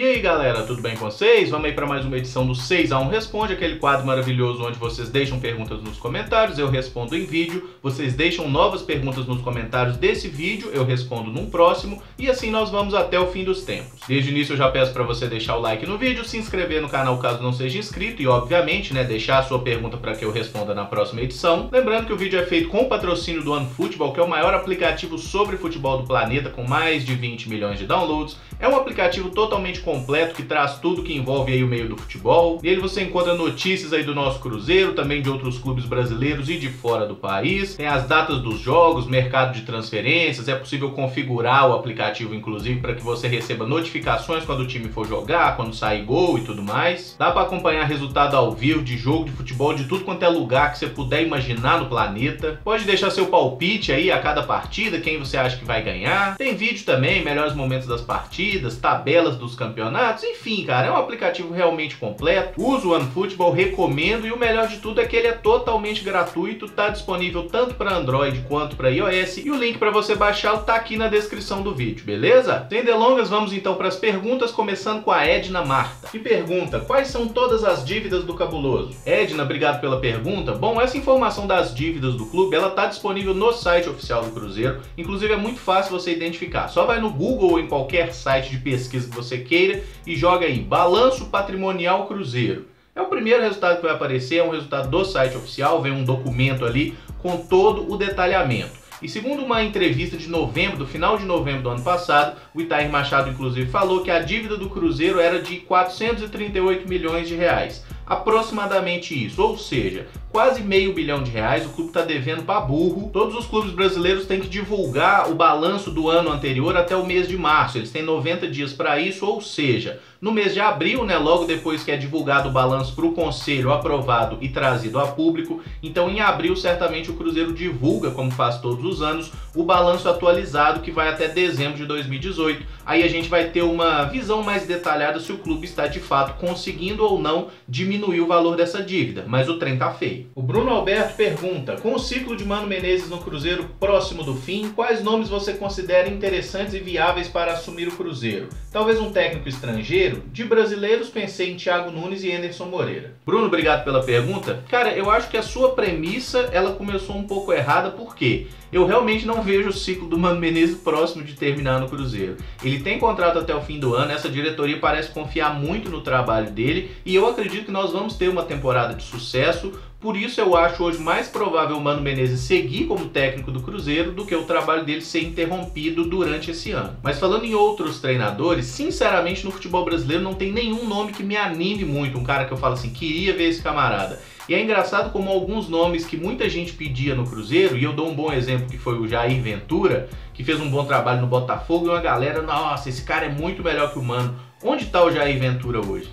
E aí galera, tudo bem com vocês? Vamos aí para mais uma edição do 6x1 Responde, aquele quadro maravilhoso onde vocês deixam perguntas nos comentários, eu respondo em vídeo, vocês deixam novas perguntas nos comentários desse vídeo, eu respondo num próximo, e assim nós vamos até o fim dos tempos. Desde o início eu já peço para você deixar o like no vídeo, se inscrever no canal caso não seja inscrito e obviamente, deixar a sua pergunta para que eu responda na próxima edição. Lembrando que o vídeo é feito com o patrocínio do OneFootball, que é o maior aplicativo sobre futebol do planeta, com mais de 20 milhões de downloads. É um aplicativo totalmente completo que traz tudo que envolve aí o meio do futebol. Nele você encontra notícias aí do nosso Cruzeiro, também de outros clubes brasileiros e de fora do país. Tem as datas dos jogos, mercado de transferências, é possível configurar o aplicativo inclusive para que você receba notificações quando o time for jogar, quando sair gol e tudo mais. Dá para acompanhar resultado ao vivo de jogo de futebol de tudo quanto é lugar que você puder imaginar no planeta. Pode deixar seu palpite aí a cada partida, quem você acha que vai ganhar. Tem vídeo também, melhores momentos das partidas, tabelas dos campeonatos, enfim, cara, é um aplicativo realmente completo. Uso o OneFootball, recomendo, e o melhor de tudo é que ele é totalmente gratuito, tá disponível tanto para Android quanto para iOS, e o link para você baixá-lo tá aqui na descrição do vídeo, beleza? Sem delongas, vamos então para as perguntas, começando com a Edna Marta, que pergunta: quais são todas as dívidas do Cabuloso? Edna, obrigado pela pergunta. Bom, essa informação das dívidas do clube, ela tá disponível no site oficial do Cruzeiro, inclusive é muito fácil você identificar, só vai no Google ou em qualquer site de pesquisa que você queira e joga aí Balanço Patrimonial Cruzeiro. É o primeiro resultado que vai aparecer, é um resultado do site oficial, vem um documento ali com todo o detalhamento. E segundo uma entrevista de novembro, do final de novembro do ano passado, o Itair Machado inclusive falou que a dívida do Cruzeiro era de 438 milhões de reais. Aproximadamente isso, ou seja, quase meio bilhão de reais o clube está devendo para burro. Todos os clubes brasileiros têm que divulgar o balanço do ano anterior até o mês de março, eles têm 90 dias para isso, ou seja, no mês de abril, logo depois que é divulgado o balanço para o conselho, aprovado e trazido a público, então em abril certamente o Cruzeiro divulga, como faz todos os anos, o balanço atualizado que vai até dezembro de 2018. Aí a gente vai ter uma visão mais detalhada se o clube está de fato conseguindo ou não diminuir o valor dessa dívida, mas o trem tá feio. O Bruno Alberto pergunta: com o ciclo de Mano Menezes no Cruzeiro próximo do fim, quais nomes você considera interessantes e viáveis para assumir o Cruzeiro? Talvez um técnico estrangeiro? De brasileiros, pensei em Thiago Nunes e Anderson Moreira. Bruno, obrigado pela pergunta. Cara, eu acho que a sua premissa, ela começou um pouco errada, porque eu realmente não vejo o ciclo do Mano Menezes próximo de terminar no Cruzeiro. Ele tem contrato até o fim do ano, essa diretoria parece confiar muito no trabalho dele, e eu acredito que nós vamos ter uma temporada de sucesso. Por isso eu acho hoje mais provável o Mano Menezes seguir como técnico do Cruzeiro do que o trabalho dele ser interrompido durante esse ano. Mas falando em outros treinadores, sinceramente no futebol brasileiro não tem nenhum nome que me anime muito, um cara que eu falo assim, queria ver esse camarada. E é engraçado como alguns nomes que muita gente pedia no Cruzeiro, e eu dou um bom exemplo que foi o Jair Ventura, que fez um bom trabalho no Botafogo, e uma galera, nossa, esse cara é muito melhor que o Mano. Onde está o Jair Ventura hoje,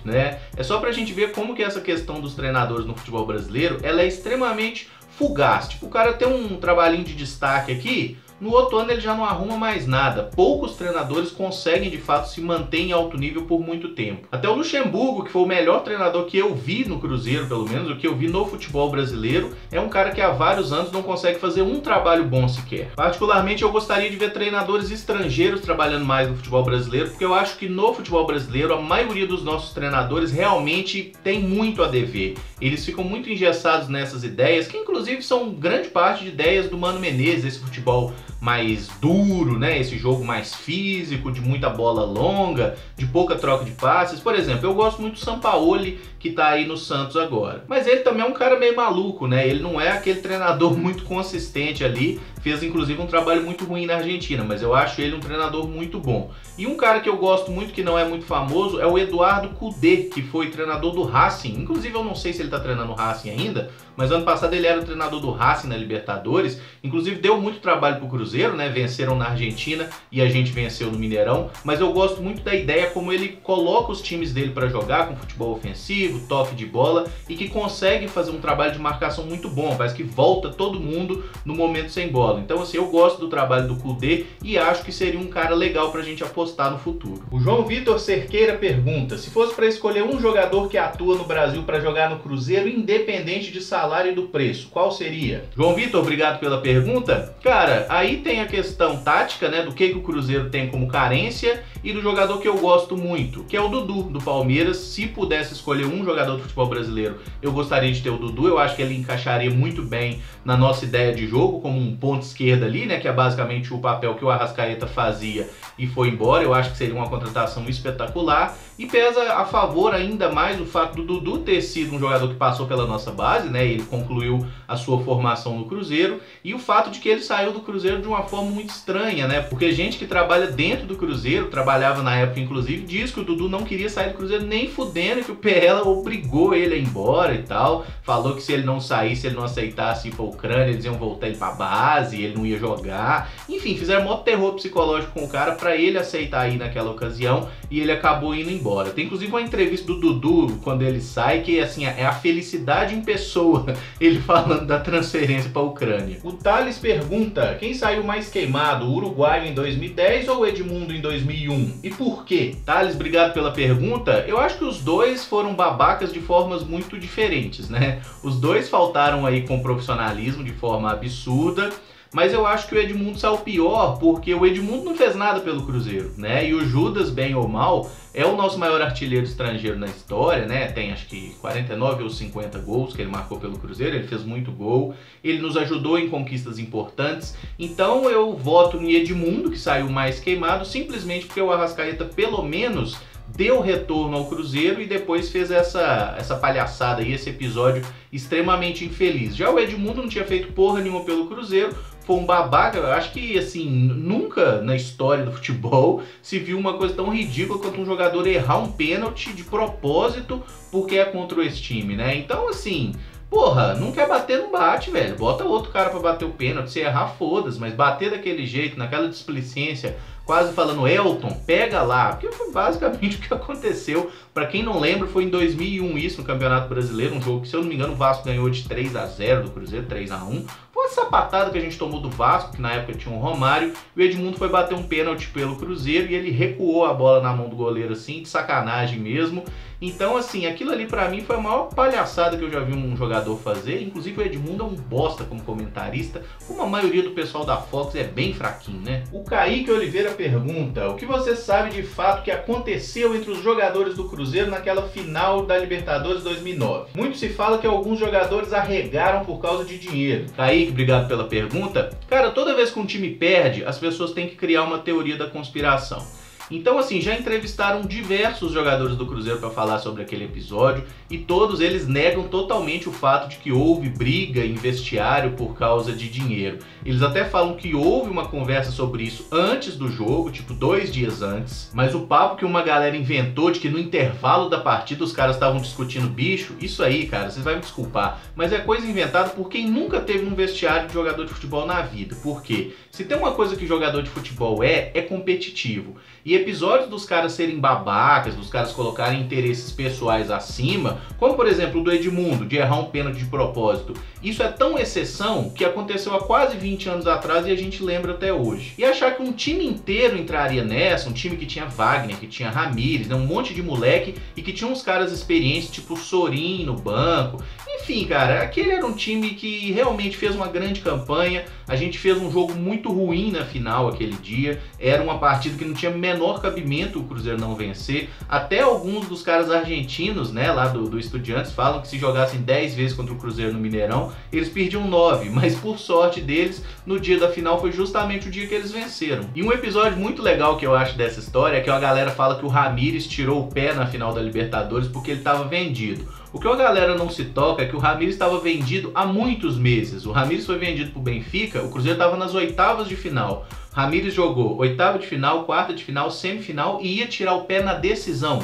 É só pra gente ver como que essa questão dos treinadores no futebol brasileiro, ela é extremamente fugaz. Tipo, o cara tem um trabalhinho de destaque aqui, no outro ano ele já não arruma mais nada. Poucos treinadores conseguem de fato se manter em alto nível por muito tempo. Até o Luxemburgo, que foi o melhor treinador que eu vi no Cruzeiro, pelo menos, o que eu vi no futebol brasileiro, é um cara que há vários anos não consegue fazer um trabalho bom sequer. Particularmente eu gostaria de ver treinadores estrangeiros trabalhando mais no futebol brasileiro, porque eu acho que no futebol brasileiro a maioria dos nossos treinadores realmente tem muito a dever. Eles ficam muito engessados nessas ideias, que inclusive são grande parte de ideias do Mano Menezes, esse futebol mais duro, esse jogo mais físico, de muita bola longa, de pouca troca de passes. Por exemplo, eu gosto muito do Sampaoli, que tá aí no Santos agora. Mas ele também é um cara meio maluco, Ele não é aquele treinador muito consistente ali, fez inclusive um trabalho muito ruim na Argentina, mas eu acho ele um treinador muito bom. E um cara que eu gosto muito, que não é muito famoso, é o Eduardo Cudê, que foi treinador do Racing. Inclusive eu não sei se ele tá treinando o Racing ainda, mas ano passado ele era o treinador do Racing na Libertadores, inclusive deu muito trabalho pro Cruzeiro, venceram na Argentina e a gente venceu no Mineirão, mas eu gosto muito da ideia como ele coloca os times dele para jogar com futebol ofensivo, toque de bola, e que consegue fazer um trabalho de marcação muito bom, parece que volta todo mundo no momento sem bola. bola. Então assim, eu gosto do trabalho do Kudê e acho que seria um cara legal pra gente apostar no futuro. O João Vitor Cerqueira pergunta: se fosse para escolher um jogador que atua no Brasil para jogar no Cruzeiro, independente de salário e do preço, qual seria? João Vitor, obrigado pela pergunta. Cara, aí tem a questão tática, né, do que o Cruzeiro tem como carência e do jogador que eu gosto muito, que é o Dudu, do Palmeiras. Se pudesse escolher um jogador do futebol brasileiro, eu gostaria de ter o Dudu. Eu acho que ele encaixaria muito bem na nossa ideia de jogo, como um ponto esquerda ali, né, que é basicamente o papel que o Arrascaeta fazia e foi embora. Eu acho que seria uma contratação espetacular. E pesa a favor ainda mais o fato do Dudu ter sido um jogador que passou pela nossa base, né? Ele concluiu a sua formação no Cruzeiro, e o fato de que ele saiu do Cruzeiro de uma forma muito estranha, né? Porque gente que trabalha dentro do Cruzeiro, trabalhava na época inclusive, diz que o Dudu não queria sair do Cruzeiro nem fudendo, que o Perella obrigou ele a ir embora e tal. Falou que se ele não saísse, ele não aceitasse ir pra Ucrânia, eles iam voltar ele pra base, ele não ia jogar. Enfim, fizeram um maior terror psicológico com o cara pra ele aceitar ir naquela ocasião, e ele acabou indo embora. Tem inclusive uma entrevista do Dudu quando ele sai, que assim, é a felicidade em pessoa, ele falando da transferência para a Ucrânia. O Thales pergunta: quem saiu mais queimado, o uruguaio em 2010 ou o Edmundo em 2001? E por quê? Thales, obrigado pela pergunta. Eu acho que os dois foram babacas de formas muito diferentes, né? Os dois faltaram aí com profissionalismo de forma absurda. Mas eu acho que o Edmundo saiu pior porque o Edmundo não fez nada pelo Cruzeiro, né? E o Judas, bem ou mal, é o nosso maior artilheiro estrangeiro na história, né? Tem acho que 49 ou 50 gols que ele marcou pelo Cruzeiro, ele fez muito gol, ele nos ajudou em conquistas importantes. Então eu voto no Edmundo, que saiu mais queimado, simplesmente porque o Arrascaeta pelo menos deu retorno ao Cruzeiro e depois fez essa palhaçada aí, esse episódio extremamente infeliz. Já o Edmundo não tinha feito porra nenhuma pelo Cruzeiro, foi um babaca. Eu acho que, assim, nunca na história do futebol se viu uma coisa tão ridícula quanto um jogador errar um pênalti de propósito porque é contra esse time, né? Então, assim, porra, não quer bater, não bate, velho. Bota outro cara pra bater o pênalti. Se errar, foda-se, mas bater daquele jeito, naquela displicência, quase falando Elton, pega lá, porque foi basicamente o que aconteceu. Pra quem não lembra, foi em 2001 isso, no Campeonato Brasileiro, um jogo que, se eu não me engano, o Vasco ganhou de 3-0 do Cruzeiro, 3-1. Foi uma sapatada que a gente tomou do Vasco, que na época tinha um Romário, e o Edmundo foi bater um pênalti pelo Cruzeiro e ele recuou a bola na mão do goleiro, assim, de sacanagem mesmo. Então, assim, aquilo ali pra mim foi a maior palhaçada que eu já vi um jogador fazer. Inclusive o Edmundo é um bosta como comentarista, como a maioria do pessoal da Fox é bem fraquinho, né? O Kaique Oliveira pergunta: o que você sabe de fato que aconteceu entre os jogadores do Cruzeiro naquela final da Libertadores 2009? Muito se fala que alguns jogadores arregaram por causa de dinheiro. Kaique, obrigado pela pergunta. Cara, toda vez que um time perde, as pessoas têm que criar uma teoria da conspiração. Então, assim, já entrevistaram diversos jogadores do Cruzeiro para falar sobre aquele episódio e todos eles negam totalmente o fato de que houve briga em vestiário por causa de dinheiro. Eles até falam que houve uma conversa sobre isso antes do jogo, tipo 2 dias antes, mas o papo que uma galera inventou de que no intervalo da partida os caras estavam discutindo bicho, isso aí, cara, vocês vão me desculpar, mas é coisa inventada por quem nunca teve um vestiário de jogador de futebol na vida. Por quê? Se tem uma coisa que jogador de futebol é competitivo. E episódios dos caras serem babacas, dos caras colocarem interesses pessoais acima, como por exemplo o do Edmundo, de errar um pênalti de propósito, isso é tão exceção que aconteceu há quase 20 anos atrás e a gente lembra até hoje. E achar que um time inteiro entraria nessa, um time que tinha Wagner, que tinha Ramires, né, um monte de moleque e que tinha uns caras experientes, tipo o Sorin no banco. Enfim, cara, aquele era um time que realmente fez uma grande campanha. A gente fez um jogo muito ruim na final aquele dia. Era uma partida que não tinha menor cabimento o Cruzeiro não vencer. Até alguns dos caras argentinos, né, lá do Estudiantes, falam que se jogassem 10 vezes contra o Cruzeiro no Mineirão, eles perdiam 9. Mas por sorte deles, no dia da final foi justamente o dia que eles venceram. E um episódio muito legal que eu acho dessa história é que a galera fala que o Ramires tirou o pé na final da Libertadores porque ele estava vendido. O que a galera não se toca é que o Ramires estava vendido há muitos meses. O Ramires foi vendido para o Benfica, o Cruzeiro estava nas oitavas de final. Ramires jogou oitava de final, quarta de final, semifinal e ia tirar o pé na decisão.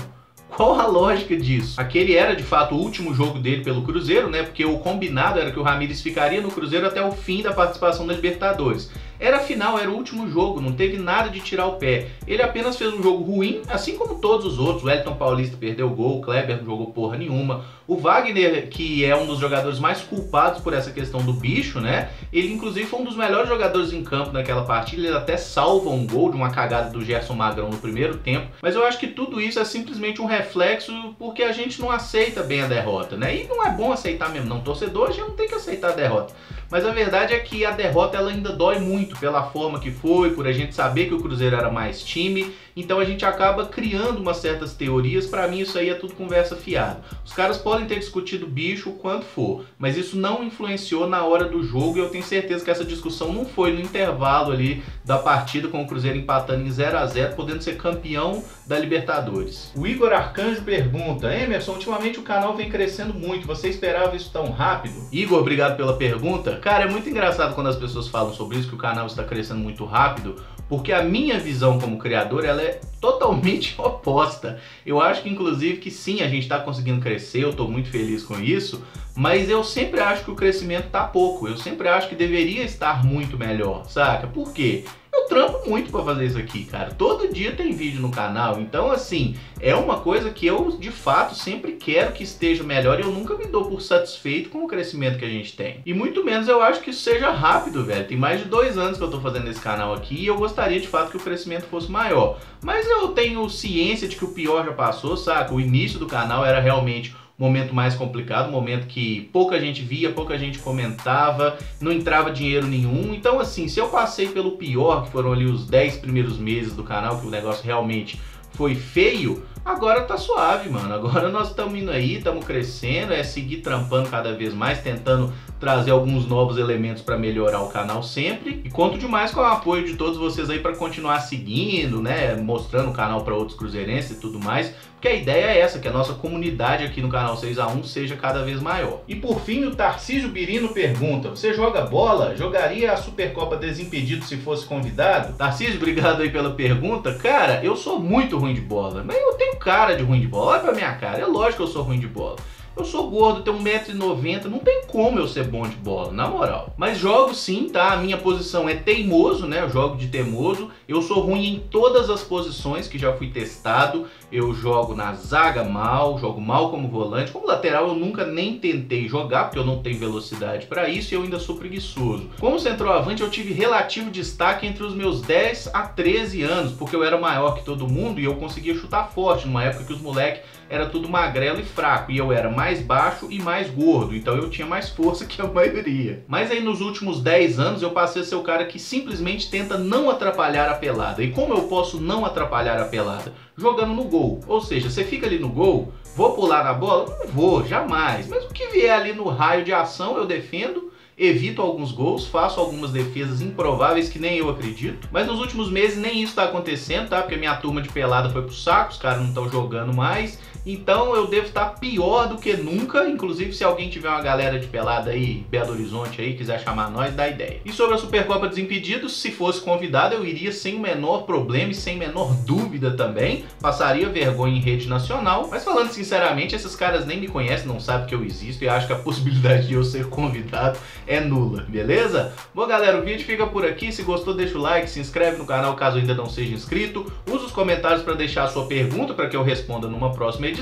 Qual a lógica disso? Aquele era de fato o último jogo dele pelo Cruzeiro, né? Porque o combinado era que o Ramires ficaria no Cruzeiro até o fim da participação da Libertadores. Era a final, era o último jogo, não teve nada de tirar o pé. Ele apenas fez um jogo ruim, assim como todos os outros. O Wellington Paulista perdeu o gol, o Kleber não jogou porra nenhuma. O Wagner, que é um dos jogadores mais culpados por essa questão do bicho, né? Ele inclusive foi um dos melhores jogadores em campo naquela partida, ele até salva um gol de uma cagada do Gerson Magrão no primeiro tempo. Mas eu acho que tudo isso é simplesmente um reflexo porque a gente não aceita bem a derrota, né? E não é bom aceitar mesmo, não. Torcedor, a gente não tem que aceitar a derrota. Mas a verdade é que a derrota ela ainda dói muito pela forma que foi, por a gente saber que o Cruzeiro era mais time. Então a gente acaba criando umas certas teorias. Pra mim isso aí é tudo conversa fiada. Os caras podem ter discutido bicho o quanto for, mas isso não influenciou na hora do jogo e eu tenho certeza que essa discussão não foi no intervalo ali da partida com o Cruzeiro empatando em 0 a 0, podendo ser campeão da Libertadores. O Igor Arcanjo pergunta: Emerson, ultimamente o canal vem crescendo muito, você esperava isso tão rápido? Igor, obrigado pela pergunta. Cara, é muito engraçado quando as pessoas falam sobre isso, que o canal está crescendo muito rápido, porque a minha visão como criador, ela é totalmente oposta. Eu acho que inclusive que sim, a gente está conseguindo crescer, eu estou muito feliz com isso, mas eu sempre acho que o crescimento tá pouco, eu sempre acho que deveria estar muito melhor, saca? Por quê? Eu trampo muito pra fazer isso aqui, cara. Todo dia tem vídeo no canal, então assim, é uma coisa que eu de fato sempre quero que esteja melhor e eu nunca me dou por satisfeito com o crescimento que a gente tem. E muito menos eu acho que isso seja rápido, velho. Tem mais de 2 anos que eu tô fazendo esse canal aqui e eu gostaria de fato que o crescimento fosse maior. Mas eu tenho ciência de que o pior já passou, saca? O início do canal era realmente momento mais complicado, momento que pouca gente via, pouca gente comentava, não entrava dinheiro nenhum. Então assim, se eu passei pelo pior, que foram ali os 10 primeiros meses do canal, que o negócio realmente foi feio, agora tá suave, mano. Agora nós estamos indo aí, estamos crescendo, é seguir trampando cada vez mais, tentando trazer alguns novos elementos para melhorar o canal sempre. E conto demais com o apoio de todos vocês aí para continuar seguindo, né, mostrando o canal para outros cruzeirenses e tudo mais. Porque a ideia é essa, que a nossa comunidade aqui no canal 6x1 seja cada vez maior. E por fim, o Tarcísio Birino pergunta: você joga bola? Jogaria a Supercopa Desimpedido se fosse convidado? Tarcísio, obrigado aí pela pergunta. Cara, eu sou muito ruim de bola, mas eu tenho cara de ruim de bola. Olha pra minha cara, é lógico que eu sou ruim de bola. Eu sou gordo, tenho 1,90 m, não tem como eu ser bom de bola, na moral. Mas jogo sim, tá? A minha posição é teimoso, né? Eu jogo de teimoso. Eu sou ruim em todas as posições que já fui testado. Eu jogo na zaga mal, jogo mal como volante. Como lateral eu nunca nem tentei jogar, porque eu não tenho velocidade para isso e eu ainda sou preguiçoso. Como centroavante eu tive relativo destaque entre os meus 10 a 13 anos, porque eu era maior que todo mundo e eu conseguia chutar forte, numa época que os moleques era tudo magrelo e fraco, e eu era mais baixo e mais gordo, então eu tinha mais força que a maioria. Mas aí nos últimos 10 anos eu passei a ser o cara que simplesmente tenta não atrapalhar a pelada. E como eu posso não atrapalhar a pelada? Jogando no gol. Ou seja, você fica ali no gol, vou pular na bola? Não vou, jamais. Mas o que vier ali no raio de ação eu defendo, evito alguns gols, faço algumas defesas improváveis que nem eu acredito. Mas nos últimos meses nem isso tá acontecendo, tá? Porque minha turma de pelada foi pro saco, os caras não estão jogando mais. Então eu devo estar pior do que nunca. Inclusive, se alguém tiver uma galera de pelada aí, Belo Horizonte aí, quiser chamar nós, dá ideia. E sobre a Supercopa Desimpedidos, se fosse convidado, eu iria sem o menor problema e sem menor dúvida também. Passaria vergonha em rede nacional. Mas falando sinceramente, esses caras nem me conhecem, não sabem que eu existo e acham que a possibilidade de eu ser convidado é nula, beleza? Bom, galera, o vídeo fica por aqui. Se gostou, deixa o like, se inscreve no canal caso ainda não seja inscrito. Usa os comentários para deixar a sua pergunta para que eu responda numa próxima edição.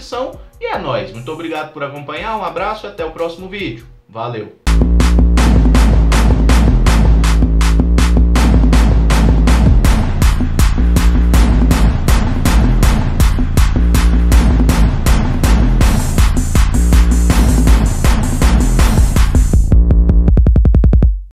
E é nóis. Muito obrigado por acompanhar, um abraço e até o próximo vídeo. Valeu!